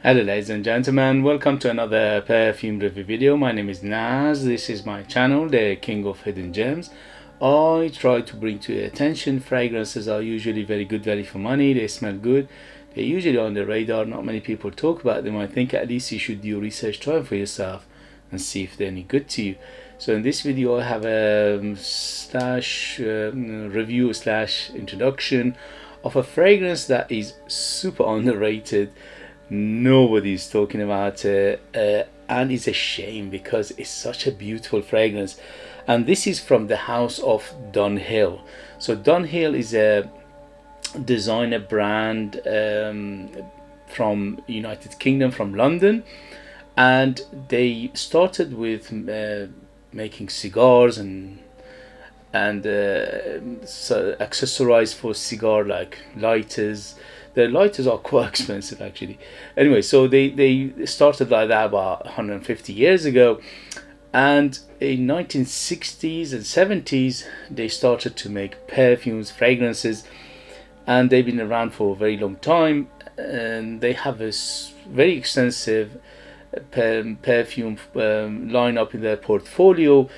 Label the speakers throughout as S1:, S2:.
S1: Hello ladies and gentlemen, welcome to another perfume review video. My name is Naz. This is my channel, the King of Hidden Gems. I try to bring to your attention fragrances are usually very good value for money. They smell good. They're usually on the radar. Not many people talk about them. I think at least you should do research, try them for yourself and see if they're any good to you. So in this video I have a review slash introduction of a fragrance that is super underrated. Nobody's talking about it, and it's a shame because it's such a beautiful fragrance. And this is from the house of Dunhill. So Dunhill is a designer brand from United Kingdom, from London, and they started with making cigars and so accessorized for cigar, like lighters. The lighters are quite expensive actually. Anyway, so they started like that about 150 years ago, and in 1960s and 70s they started to make perfumes, fragrances, and they've been around for a very long time, and they have a very extensive perfume lineup in their portfolio,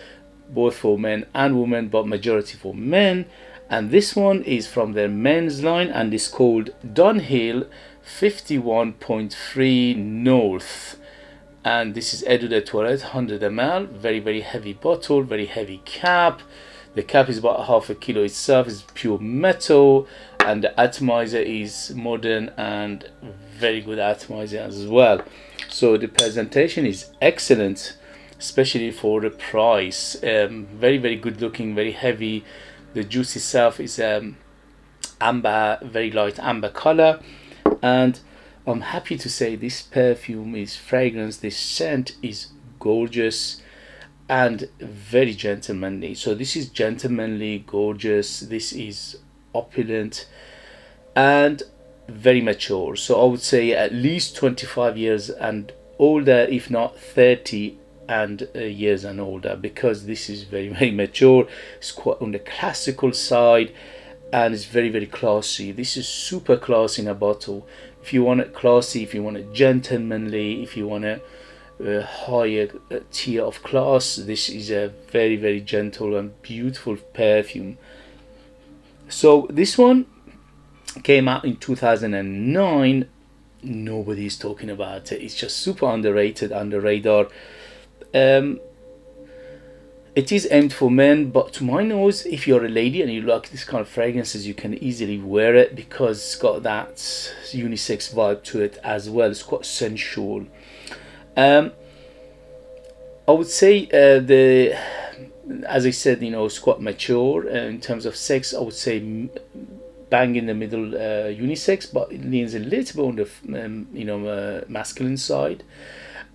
S1: both for men and women, but majority for men. And this one is from their men's line and is called Dunhill 51.3 North. And this is Eau de Toilette 100 ml, very heavy bottle, very heavy cap. The cap is about half a kilo itself, is pure metal, and the atomizer is modern and very good atomizer as well. So the presentation is excellent, especially for the price. Very good looking, very heavy. The juice itself is amber, very light amber color, and I'm happy to say this perfume, is fragrance, this scent is gorgeous and very gentlemanly. So this is gentlemanly, gorgeous, this is opulent and very mature. So I would say at least 25 years and older, if not 30 and years and older, because this is very mature. It's quite on the classical side and it's very classy. This is super classy in a bottle. If you want it classy, if you want it gentlemanly, if you want a higher tier of class, this is a very gentle and beautiful perfume. So this one came out in 2009. Nobody is talking about it. It's just super underrated, under radar. It is aimed for men, but to my nose, if you're a lady and you like this kind of fragrances, you can easily wear it because it's got that unisex vibe to it as well. It's quite sensual. I would say as I said, it's quite mature in terms of sex. I would say bang in the middle, unisex, but it leans a little bit on the masculine side.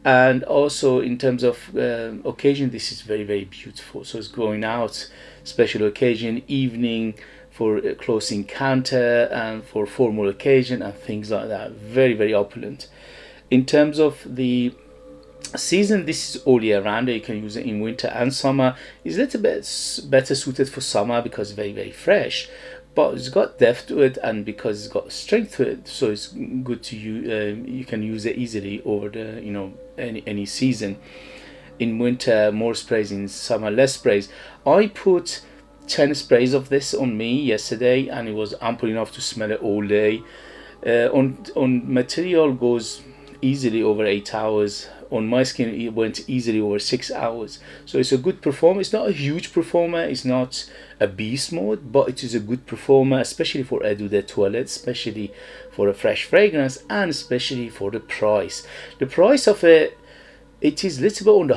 S1: And also in terms of occasion, this is very beautiful. So it's going out, special occasion, evening, for a close encounter, and for formal occasion and things like that. Very opulent. In terms of the season, this is all year round. You can use it in winter and summer. It's a little bit better suited for summer because it's very fresh, but it's got depth to it, and because it's got strength to it, so it's good to use. You can use it easily over the any season. In winter more sprays, in summer less sprays. I put 10 sprays of this on me yesterday and it was ample enough to smell it all day. On material goes easily over 8 hours. On my skin it went easily over 6 hours. So it's a good performer. It's not a huge performer, it's not a beast mode, but it is a good performer, especially for Eau de Toilette, especially for a fresh fragrance, and especially for the price. The price of it is a little bit on the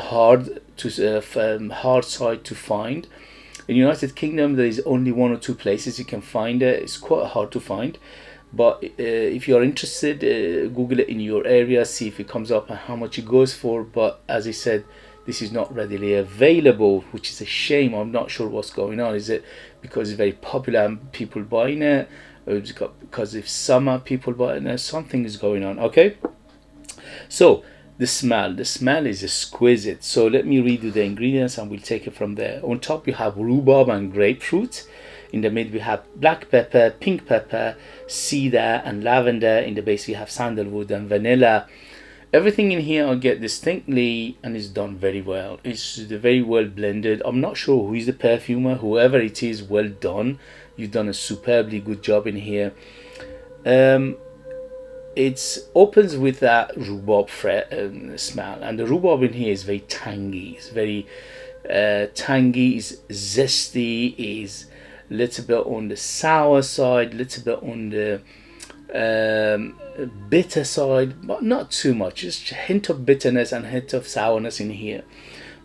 S1: hard side to find. In United Kingdom there is only 1 or 2 places you can find it. It's quite hard to find, but if you're interested, Google it in your area, see if it comes up and how much it goes for. But as I said, this is not readily available, which is a shame. I'm not sure what's going on. Is it because it's very popular and people buying it, or is it because it's summer people buying it? Something is going on. Okay, so the smell is exquisite. So let me read you the ingredients and we'll take it from there. On top you have rhubarb and grapefruit. In the mid we have black pepper, pink pepper, cedar and lavender. In the base we have sandalwood and vanilla. Everything in here I get distinctly, and it's done very well. It's very well blended. I'm not sure who is the perfumer, whoever it is, well done. You've done a superbly good job in here. It opens with that rhubarb smell, and the rhubarb in here is very tangy. It's very tangy, is zesty, is a little bit on the sour side, a little bit on the bitter side, but not too much. Just a hint of bitterness and a hint of sourness in here,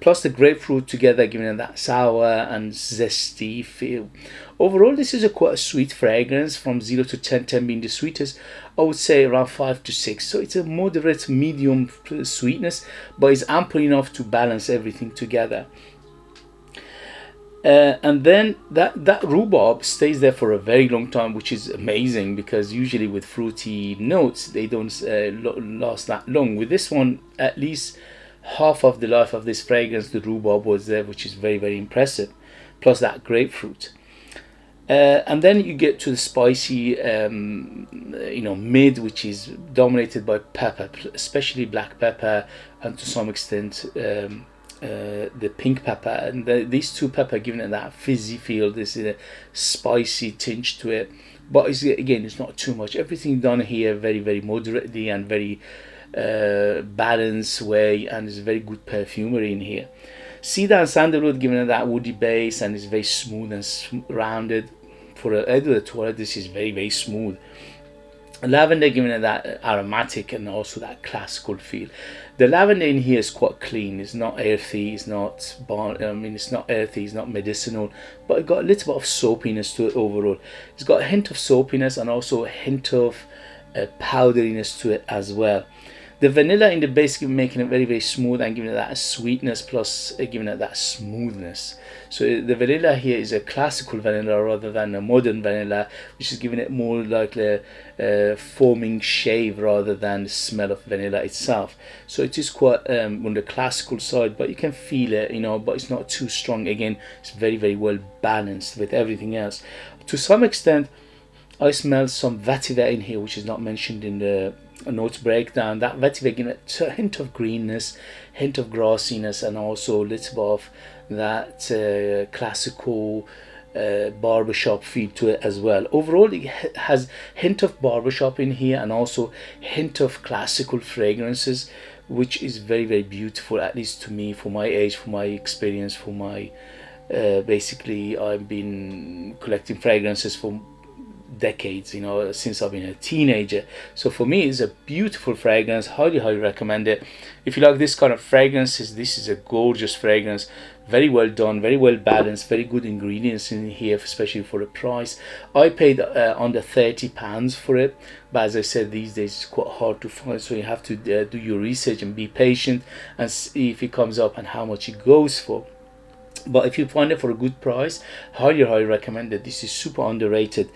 S1: plus the grapefruit together giving it that sour and zesty feel. Overall, this is quite a sweet fragrance, from 0 to 10, 10 being the sweetest. I would say around 5 to 6, so it's a moderate medium sweetness, but it's ample enough to balance everything together. And then that rhubarb stays there for a very long time, which is amazing, because usually with fruity notes they don't last that long. With this one, at least half of the life of this fragrance the rhubarb was there, which is very, very impressive, plus that grapefruit. And then you get to the spicy mid, which is dominated by pepper, especially black pepper, and to some extent the pink pepper. And these two pepper giving it that fizzy feel. This is a spicy tinge to it, but it's not too much. Everything done here very, very moderately and very balanced way, and it's very good perfumery in here. Cedar and sandalwood giving it that woody base, and it's very smooth and rounded. For a toilet, this is very, very smooth. Lavender giving it that aromatic and also that classical feel. The lavender in here is quite clean. It's not earthy. It's not it's not earthy. It's not medicinal, but it got a little bit of soapiness to it overall. It's got a hint of soapiness and also a hint of powderiness to it as well. The vanilla in the base making it very, very smooth and giving it that sweetness, plus giving it that smoothness. So the vanilla here is a classical vanilla rather than a modern vanilla, which is giving it more like a foaming shave rather than the smell of vanilla itself. So it is quite on the classical side, but you can feel it, but it's not too strong. Again, it's very, very well balanced with everything else. To some extent, I smell some vetiver in here, which is not mentioned in the notes breakdown. That vetiver giving it a hint of greenness, hint of grassiness, and also a little bit of that classical barbershop feel to it as well. Overall, it has hint of barbershop in here and also hint of classical fragrances, which is very, very beautiful, at least to me, for my age, for my experience, for my basically I've been collecting fragrances for decades, since I've been a teenager. So for me, it's a beautiful fragrance. Highly, highly recommend it. If you like this kind of fragrances, this is a gorgeous fragrance. Very well done, very well balanced, very good ingredients in here, especially for the price. I paid under £30 for it, but as I said, these days it's quite hard to find, so you have to do your research and be patient and see if it comes up and how much it goes for. But if you find it for a good price, highly, highly recommend it. This is super underrated.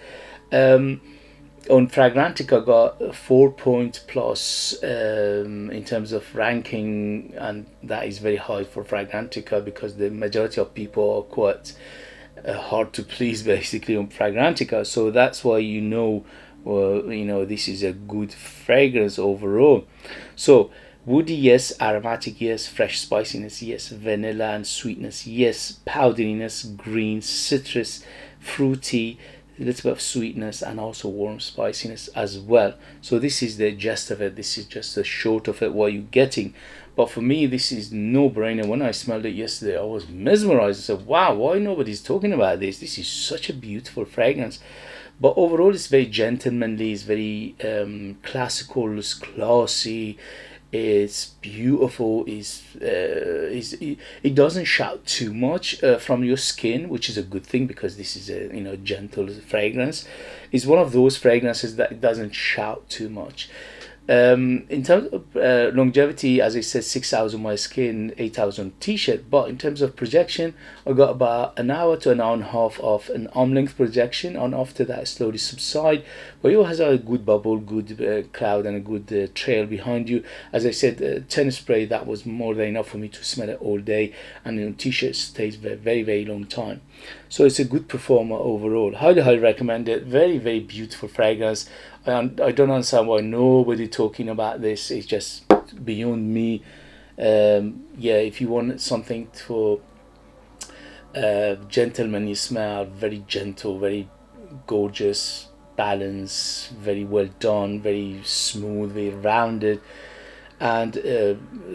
S1: On Fragrantica, got 4 point plus in terms of ranking, and that is very high for Fragrantica because the majority of people are quite hard to please basically on Fragrantica. So that's why this is a good fragrance overall. So woody, yes. Aromatic, yes. Fresh spiciness, yes. Vanilla and sweetness, yes. Powderiness, green, citrus, fruity, a little bit of sweetness, and also warm spiciness as well. So this is the gist of it. This is just a short of it, what you're getting. But for me, this is no brainer. When I smelled it yesterday, I was mesmerized. I said, wow, why nobody's talking about this? This is such a beautiful fragrance. But overall, it's very gentlemanly. It's very classical. It's classy. It's beautiful. It doesn't shout too much from your skin, which is a good thing because this is a gentle fragrance. It's one of those fragrances that it doesn't shout too much. In terms of longevity, as I said, 6 hours on my skin, 8 hours on t-shirt. But in terms of projection, I got about an hour to an hour and a half of an arm length projection, and after that it slowly subside. But it has a good bubble, good cloud, and a good trail behind you. As I said, tennis spray, that was more than enough for me to smell it all day, and the t-shirt stays very very long time. So it's a good performer overall. Highly recommend it. Very beautiful fragrance. And I don't understand why nobody talking about this. It's just beyond me. Yeah, if you want something for gentlemanly smell, very gentle, very gorgeous, balanced, very well done, very smooth, very rounded, and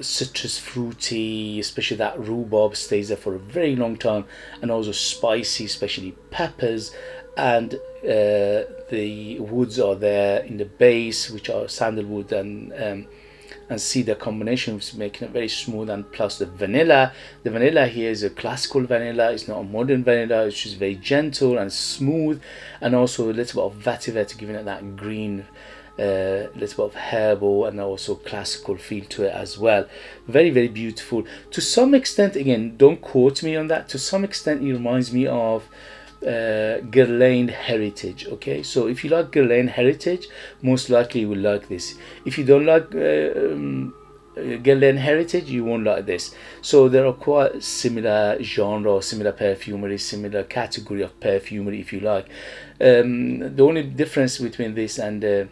S1: citrus fruity, especially that rhubarb stays there for a very long time, and also spicy, especially peppers, and the woods are there in the base, which are sandalwood and cedar combinations, making it very smooth. And plus the vanilla here is a classical vanilla, it's not a modern vanilla, it's just very gentle and smooth, and also a little bit of vetiver, giving it that green, little bit of herbal and also classical feel to it as well. Very beautiful. To some extent, again, don't quote me on that, to some extent it reminds me of Guerlain Heritage. Okay, so if you like Guerlain Heritage, most likely you will like this. If you don't like Guerlain Heritage, you won't like this. So there are quite similar genre, similar perfumery, similar category of perfumery, if you like. The only difference between this and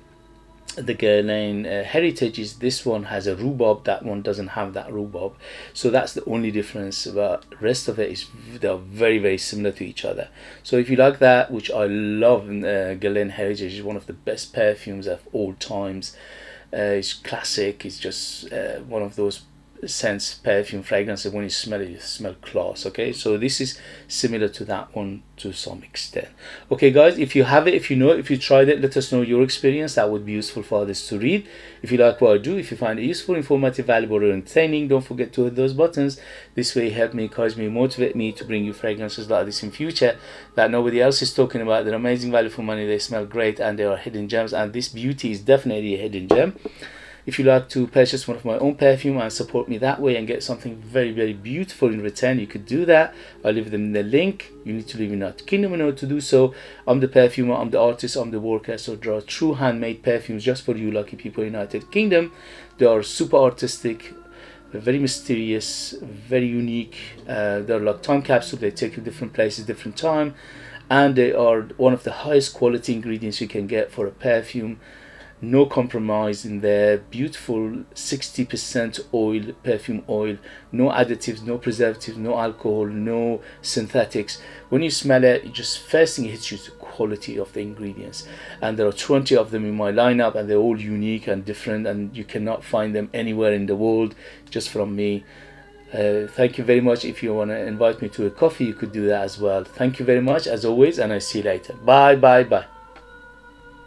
S1: the Guerlain Heritage is this one has a rhubarb, that one doesn't have that rhubarb. So that's the only difference, but the rest of it is, they're very similar to each other. So if you like that, which I love, Guerlain Heritage is one of the best perfumes of all times. It's classic, it's just one of those scents, perfume, fragrances, when you smell it, you smell class. Okay, so this is similar to that one to some extent. Okay guys, if you have it, if you know it, if you tried it, let us know your experience. That would be useful for others to read. If you like what I do, if you find it useful, informative, valuable, or entertaining, don't forget to hit those buttons. This way help me, encourage me, motivate me to bring you fragrances like this in future that nobody else is talking about. They're amazing value for money, they smell great, and they are hidden gems, and this beauty is definitely a hidden gem. If you like to purchase one of my own perfume and support me that way and get something very beautiful in return, you could do that. I'll leave them in the link. You need to live in the United Kingdom in order to do so. I'm the perfumer, I'm the artist, I'm the worker, so draw true handmade perfumes just for you lucky people in the United Kingdom. They are super artistic, very mysterious, very unique. They're like time capsules, they take you different places, different time, and they are one of the highest quality ingredients you can get for a perfume. No compromise in there, beautiful 60% oil, perfume oil, no additives, no preservatives, no alcohol, no synthetics. When you smell it, it just first thing it hits you is the quality of the ingredients. And there are 20 of them in my lineup, and they're all unique and different, and you cannot find them anywhere in the world, just from me. Thank you very much. If you want to invite me to a coffee, you could do that as well. Thank you very much as always, and I see you later. Bye.